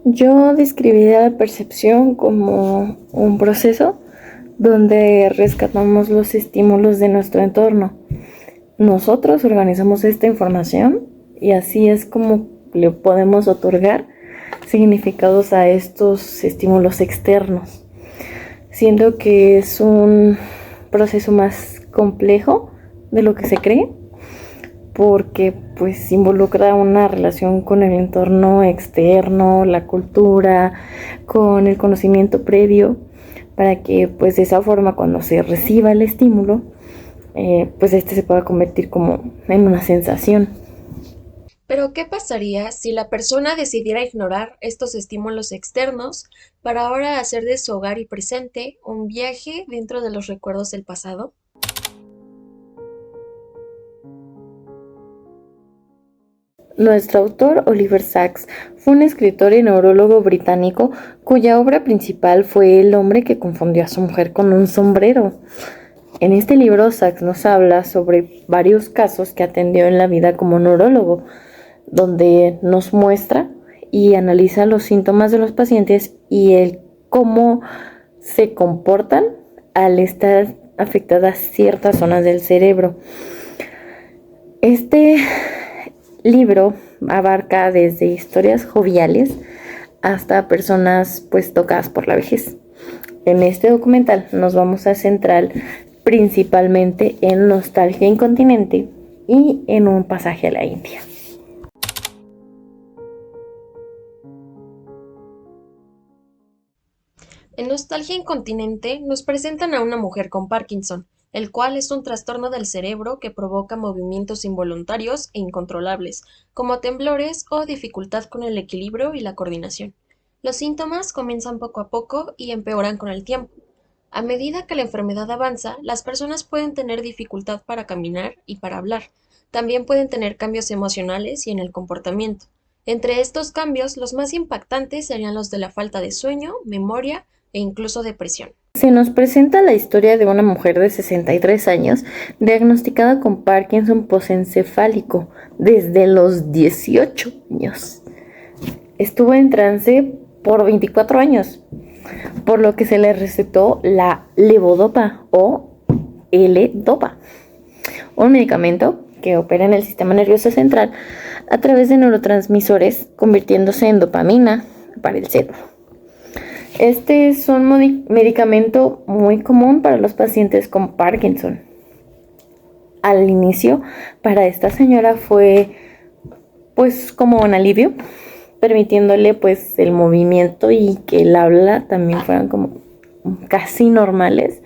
Yo describiría la percepción como un proceso donde rescatamos los estímulos de nuestro entorno. Nosotros organizamos esta información y así es como le podemos otorgar significados a estos estímulos externos. Siento que es un proceso más complejo de lo que se cree, porque pues involucra una relación con el entorno externo, la cultura, con el conocimiento previo, para que pues de esa forma cuando se reciba el estímulo, pues este se pueda convertir como en una sensación. Pero, ¿qué pasaría si la persona decidiera ignorar estos estímulos externos para ahora hacer de su hogar y presente un viaje dentro de los recuerdos del pasado? Nuestro autor, Oliver Sacks, fue un escritor y neurólogo británico cuya obra principal fue El hombre que confundió a su mujer con un sombrero. En este libro, Sacks nos habla sobre varios casos que atendió en la vida como neurólogo, donde nos muestra y analiza los síntomas de los pacientes y el cómo se comportan al estar afectadas ciertas zonas del cerebro. Este libro abarca desde historias joviales hasta personas pues tocadas por la vejez. En este documental nos vamos a centrar principalmente en Nostalgia Incontinente y en un pasaje a la India. En Nostalgia Incontinente nos presentan a una mujer con Parkinson, el cual es un trastorno del cerebro que provoca movimientos involuntarios e incontrolables, como temblores o dificultad con el equilibrio y la coordinación. Los síntomas comienzan poco a poco y empeoran con el tiempo. A medida que la enfermedad avanza, las personas pueden tener dificultad para caminar y para hablar. También pueden tener cambios emocionales y en el comportamiento. Entre estos cambios, los más impactantes serían los de la falta de sueño, memoria e incluso depresión. Se nos presenta la historia de una mujer de 63 años diagnosticada con Parkinson posencefálico desde los 18 años. Estuvo en trance por 24 años, por lo que se le recetó la levodopa o L-dopa, un medicamento que opera en el sistema nervioso central a través de neurotransmisores, convirtiéndose en dopamina para el cerebro. Este es un medicamento muy común para los pacientes con Parkinson. Al inicio, para esta señora fue pues como un alivio, permitiéndole pues el movimiento y que el habla también fueran como casi normales.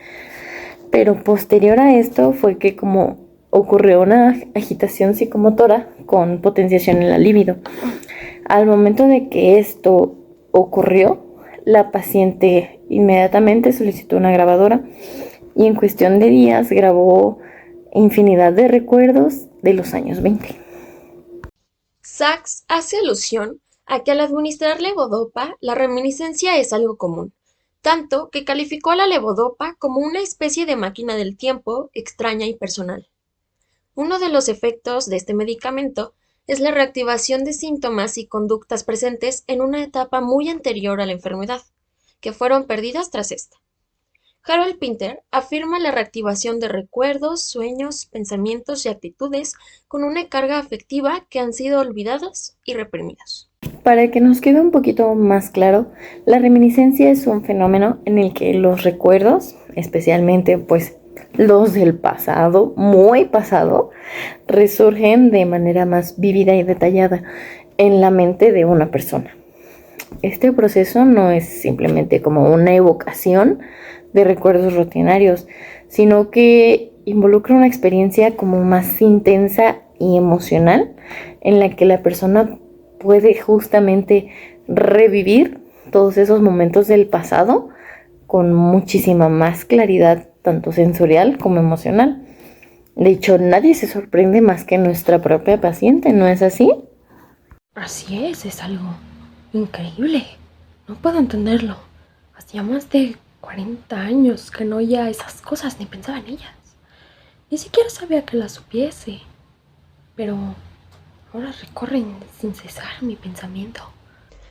Pero posterior a esto fue que como ocurrió una agitación psicomotora con potenciación en la libido. Al momento de que esto ocurrió, la paciente inmediatamente solicitó una grabadora y en cuestión de días grabó infinidad de recuerdos de los años 20. Sachs hace alusión a que al administrar levodopa, la reminiscencia es algo común, tanto que calificó a la levodopa como una especie de máquina del tiempo extraña y personal. Uno de los efectos de este medicamento es la reactivación de síntomas y conductas presentes en una etapa muy anterior a la enfermedad, que fueron perdidas tras esta. Harold Pinter afirma la reactivación de recuerdos, sueños, pensamientos y actitudes con una carga afectiva que han sido olvidados y reprimidos. Para que nos quede un poquito más claro, la reminiscencia es un fenómeno en el que los recuerdos, especialmente pues los del pasado, muy pasado, resurgen de manera más vívida y detallada en la mente de una persona. Este proceso no es simplemente como una evocación de recuerdos rutinarios, sino que involucra una experiencia como más intensa y emocional en la que la persona puede justamente revivir todos esos momentos del pasado con muchísima más claridad, tanto sensorial como emocional. De hecho, nadie se sorprende más que nuestra propia paciente, ¿no es así? Así es algo increíble. No puedo entenderlo. Hacía más de 40 años que no oía esas cosas ni pensaba en ellas. Ni siquiera sabía que las supiese. Pero ahora recorren sin cesar mi pensamiento.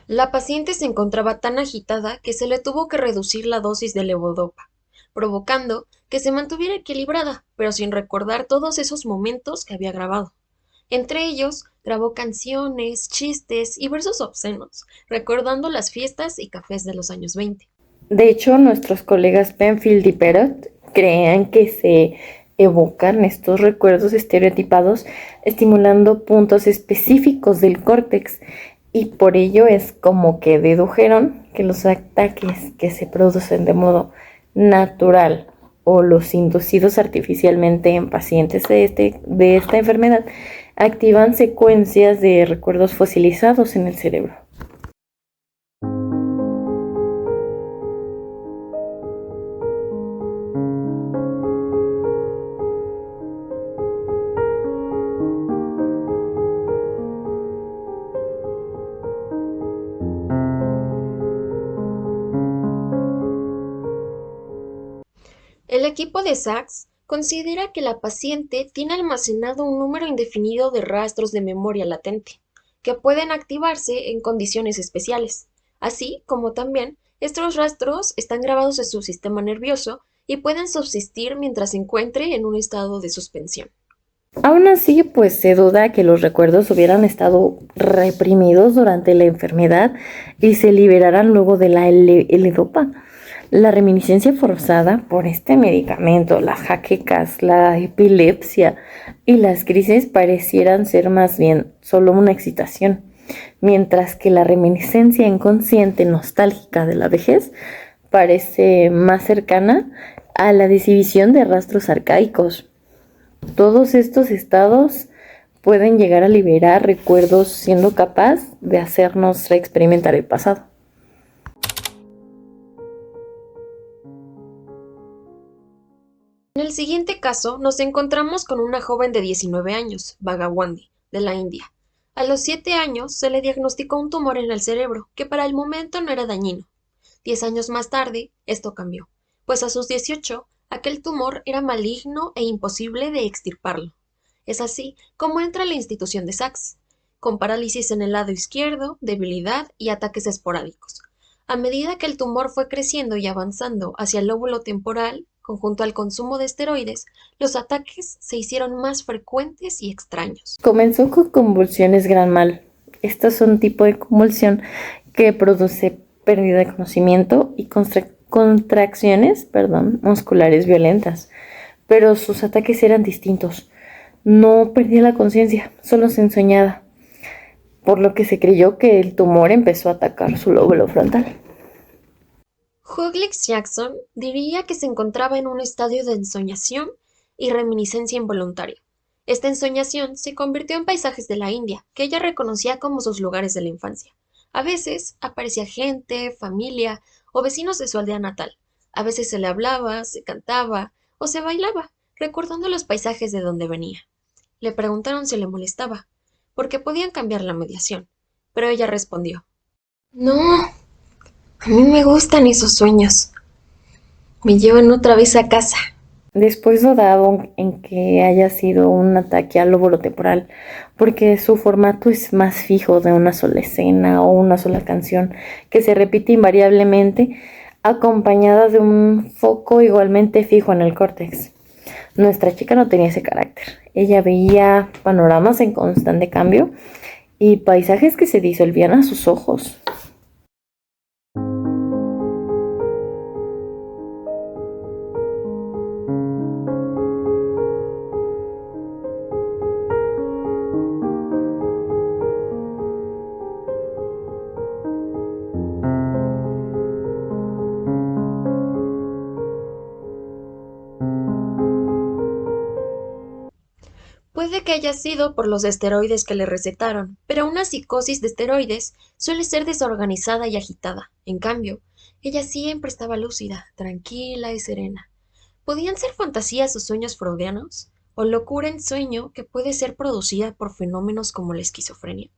La paciente se encontraba tan agitada que se le tuvo que reducir la dosis de levodopa, provocando que se mantuviera equilibrada, pero sin recordar todos esos momentos que había grabado. Entre ellos, grabó canciones, chistes y versos obscenos, recordando las fiestas y cafés de los años 20. De hecho, nuestros colegas Penfield y Perot crean que se evocan estos recuerdos estereotipados estimulando puntos específicos del córtex y por ello es como que dedujeron que los ataques que se producen de modo natural o los inducidos artificialmente en pacientes de esta enfermedad activan secuencias de recuerdos fosilizados en el cerebro. El equipo de Sachs considera que la paciente tiene almacenado un número indefinido de rastros de memoria latente, que pueden activarse en condiciones especiales, así como también estos rastros están grabados en su sistema nervioso y pueden subsistir mientras se encuentre en un estado de suspensión. Aún así, pues se duda que los recuerdos hubieran estado reprimidos durante la enfermedad y se liberaran luego de la L-Dopa. La reminiscencia forzada por este medicamento, las jaquecas, la epilepsia y las crisis parecieran ser más bien solo una excitación, mientras que la reminiscencia inconsciente nostálgica de la vejez parece más cercana a la exhibición de rastros arcaicos. Todos estos estados pueden llegar a liberar recuerdos siendo capaz de hacernos reexperimentar el pasado. En el siguiente caso nos encontramos con una joven de 19 años, Bhagwandi, de la India. A los 7 años se le diagnosticó un tumor en el cerebro, que para el momento no era dañino. 10 años más tarde, esto cambió, pues a sus 18, aquel tumor era maligno e imposible de extirparlo. Es así como entra a la institución de Sachs, con parálisis en el lado izquierdo, debilidad y ataques esporádicos. A medida que el tumor fue creciendo y avanzando hacia el lóbulo temporal, conjunto al consumo de esteroides, los ataques se hicieron más frecuentes y extraños. Comenzó con convulsiones gran mal. Estas son un tipo de convulsión que produce pérdida de conocimiento y contracciones musculares violentas, pero sus ataques eran distintos. No perdía la conciencia, solo se ensoñaba, por lo que se creyó que el tumor empezó a atacar su lóbulo frontal. Hughlix Jackson diría que se encontraba en un estadio de ensoñación y reminiscencia involuntaria. Esta ensoñación se convirtió en paisajes de la India, que ella reconocía como sus lugares de la infancia. A veces aparecía gente, familia o vecinos de su aldea natal. A veces se le hablaba, se cantaba o se bailaba, recordando los paisajes de donde venía. Le preguntaron si le molestaba, porque podían cambiar la mediación, pero ella respondió: No, a mí me gustan esos sueños. Me llevan otra vez a casa. Después dudaba en que haya sido un ataque al lóbulo temporal, porque su formato es más fijo de una sola escena o una sola canción que se repite invariablemente, acompañada de un foco igualmente fijo en el córtex. Nuestra chica no tenía ese carácter. Ella veía panoramas en constante cambio y paisajes que se disolvían a sus ojos. Puede que haya sido por los esteroides que le recetaron, pero una psicosis de esteroides suele ser desorganizada y agitada. En cambio, ella siempre estaba lúcida, tranquila y serena. ¿Podían ser fantasías o sueños freudianos? ¿O locura en sueño que puede ser producida por fenómenos como la esquizofrenia?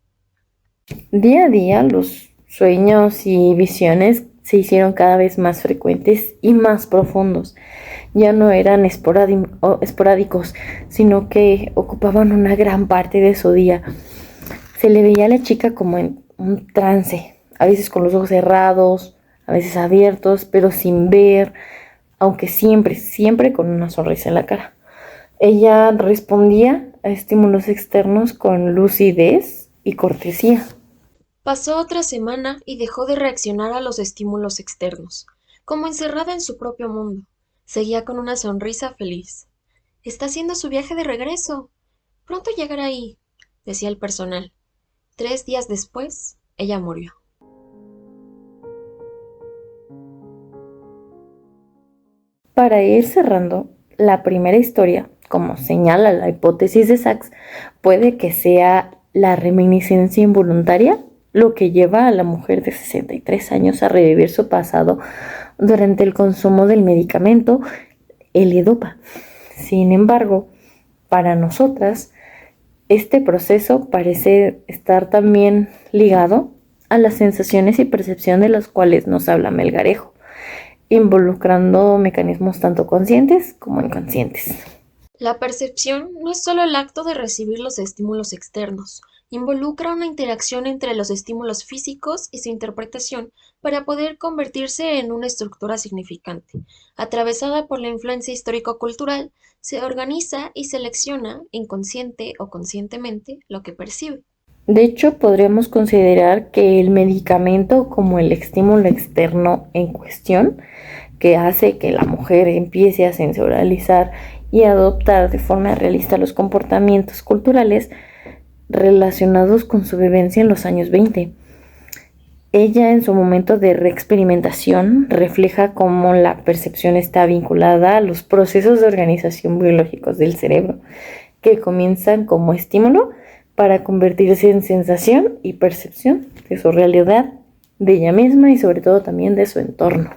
Día a día los sueños y visiones se hicieron cada vez más frecuentes y más profundos. Ya no eran esporádicos, sino que ocupaban una gran parte de su día. Se le veía a la chica como en un trance, a veces con los ojos cerrados, a veces abiertos, pero sin ver, aunque siempre con una sonrisa en la cara. Ella respondía a estímulos externos con lucidez y cortesía. Pasó otra semana y dejó de reaccionar a los estímulos externos, como encerrada en su propio mundo. Seguía con una sonrisa feliz. Está haciendo su viaje de regreso. Pronto llegará ahí, decía el personal. 3 días después, ella murió. Para ir cerrando, la primera historia, como señala la hipótesis de Sachs, puede que sea la reminiscencia involuntaria lo que lleva a la mujer de 63 años a revivir su pasado durante el consumo del medicamento, el levodopa. Sin embargo, para nosotras, este proceso parece estar también ligado a las sensaciones y percepción de las cuales nos habla Melgarejo, involucrando mecanismos tanto conscientes como inconscientes. La percepción no es solo el acto de recibir los estímulos externos, involucra una interacción entre los estímulos físicos y su interpretación para poder convertirse en una estructura significante. Atravesada por la influencia histórico-cultural, se organiza y selecciona, inconsciente o conscientemente, lo que percibe. De hecho, podríamos considerar que el medicamento como el estímulo externo en cuestión, que hace que la mujer empiece a sensorializar y adoptar de forma realista los comportamientos culturales relacionados con su vivencia en los años 20. Ella, en su momento de reexperimentación, refleja cómo la percepción está vinculada a los procesos de organización biológicos del cerebro, que comienzan como estímulo para convertirse en sensación y percepción de su realidad, de ella misma y sobre todo también de su entorno.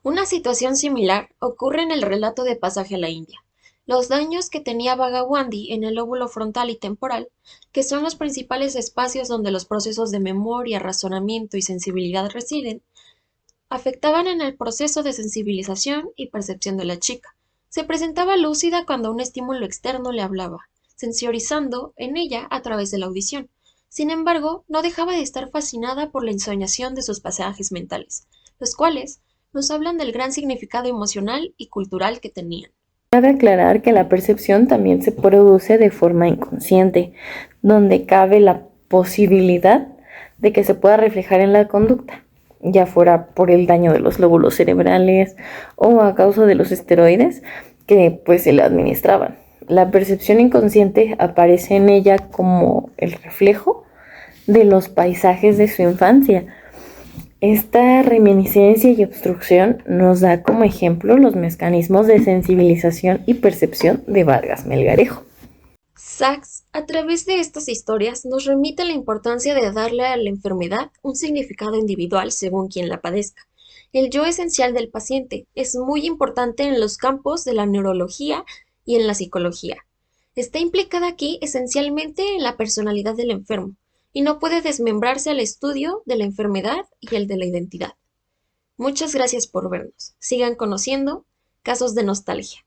Una situación similar ocurre en el relato de Pasaje a la India. Los daños que tenía Bhagawandi en el lóbulo frontal y temporal, que son los principales espacios donde los procesos de memoria, razonamiento y sensibilidad residen, afectaban en el proceso de sensibilización y percepción de la chica. Se presentaba lúcida cuando un estímulo externo le hablaba, sensorizando en ella a través de la audición. Sin embargo, no dejaba de estar fascinada por la ensoñación de sus pasajes mentales, los cuales nos hablan del gran significado emocional y cultural que tenían. Cabe aclarar que la percepción también se produce de forma inconsciente, donde cabe la posibilidad de que se pueda reflejar en la conducta, ya fuera por el daño de los lóbulos cerebrales o a causa de los esteroides que pues se le administraban. La percepción inconsciente aparece en ella como el reflejo de los paisajes de su infancia. Esta reminiscencia y obstrucción nos da como ejemplo los mecanismos de sensibilización y percepción de Vargas Melgarejo. Sachs, a través de estas historias, nos remite a la importancia de darle a la enfermedad un significado individual según quien la padezca. El yo esencial del paciente es muy importante en los campos de la neurología y en la psicología. Está implicada aquí esencialmente en la personalidad del enfermo, y no puede desmembrarse al estudio de la enfermedad y el de la identidad. Muchas gracias por vernos. Sigan conociendo casos de nostalgia.